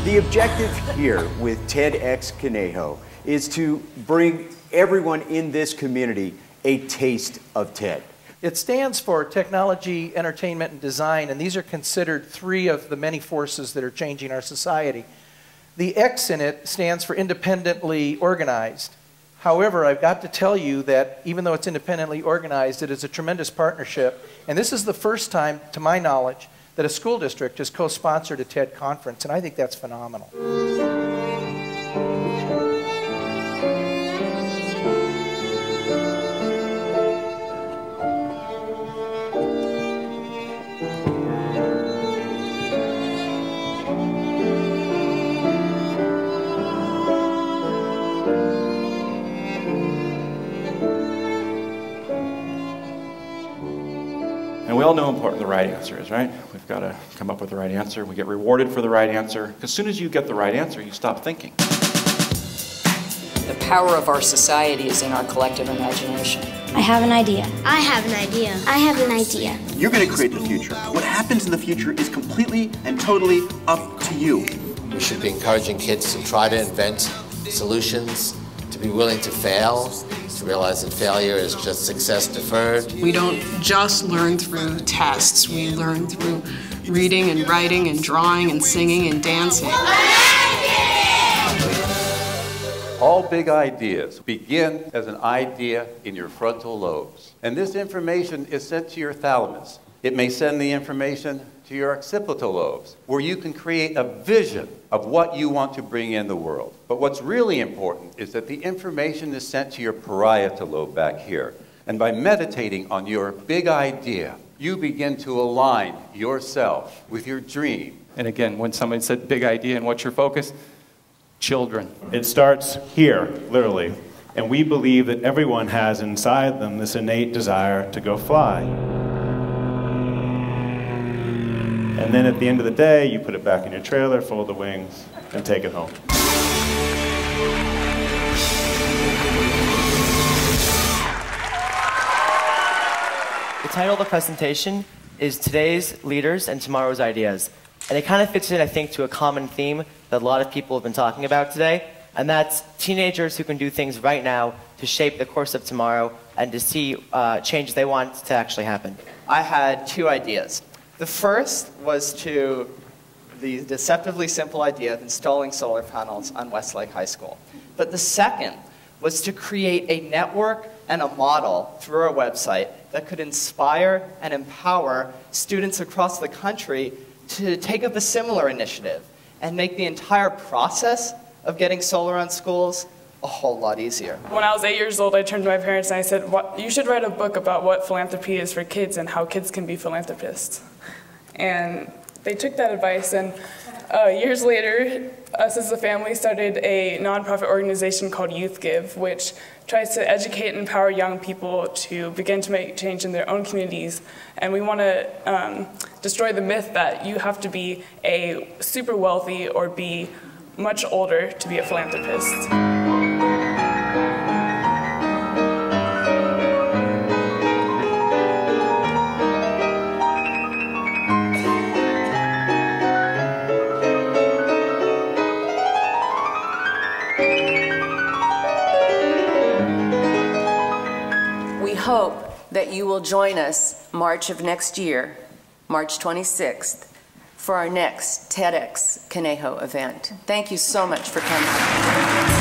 The objective here with TEDxConejo is to bring everyone in this community a taste of TED. It stands for Technology, Entertainment, and Design, and these are considered three of the many forces that are changing our society. The X in it stands for independently organized. However, I've got to tell you that even though it's independently organized, it is a tremendous partnership, and this is the first time, to my knowledge, that a school district has co-sponsored a TED conference, and I think that's phenomenal. And we all know how important the right answer is, right? We've got to come up with the right answer. We get rewarded for the right answer. As soon as you get the right answer, you stop thinking. The power of our society is in our collective imagination. I have an idea. I have an idea. I have an idea. You're going to create the future. What happens in the future is completely and totally up to you. We should be encouraging kids to try to invent solutions, to be willing to fail, to realize that failure is just success deferred. We don't just learn through tests. We learn through reading and writing and drawing and singing and dancing. All big ideas begin as an idea in your frontal lobes. And this information is sent to your thalamus. It may send the information to your occipital lobes, where you can create a vision of what you want to bring in the world. But what's really important is that the information is sent to your parietal lobe back here. And by meditating on your big idea, you begin to align yourself with your dream. And again, when somebody said big idea and what's your focus? Children. It starts here, literally. And we believe that everyone has inside them this innate desire to go fly. And then at the end of the day, you put it back in your trailer, fold the wings, and take it home. The title of the presentation is Today's Leaders and Tomorrow's Ideas. And it kind of fits in, I think, to a common theme that a lot of people have been talking about today, and that's teenagers who can do things right now to shape the course of tomorrow and to see changes they want to actually happen. I had two ideas. The first was to the deceptively simple idea of installing solar panels on Westlake High School. But the second was to create a network and a model through our website that could inspire and empower students across the country to take up a similar initiative and make the entire process of getting solar on schools a whole lot easier. When I was 8 years old, I turned to my parents and I said, you should write a book about what philanthropy is for kids and how kids can be philanthropists. And they took that advice, and years later, us as a family started a nonprofit organization called Youth Give, which tries to educate and empower young people to begin to make change in their own communities. And we want to destroy the myth that you have to be a super wealthy or be much older to be a philanthropist. We hope that you will join us March of next year, March 26th, for our next TEDxConejo event. Thank you so much for coming.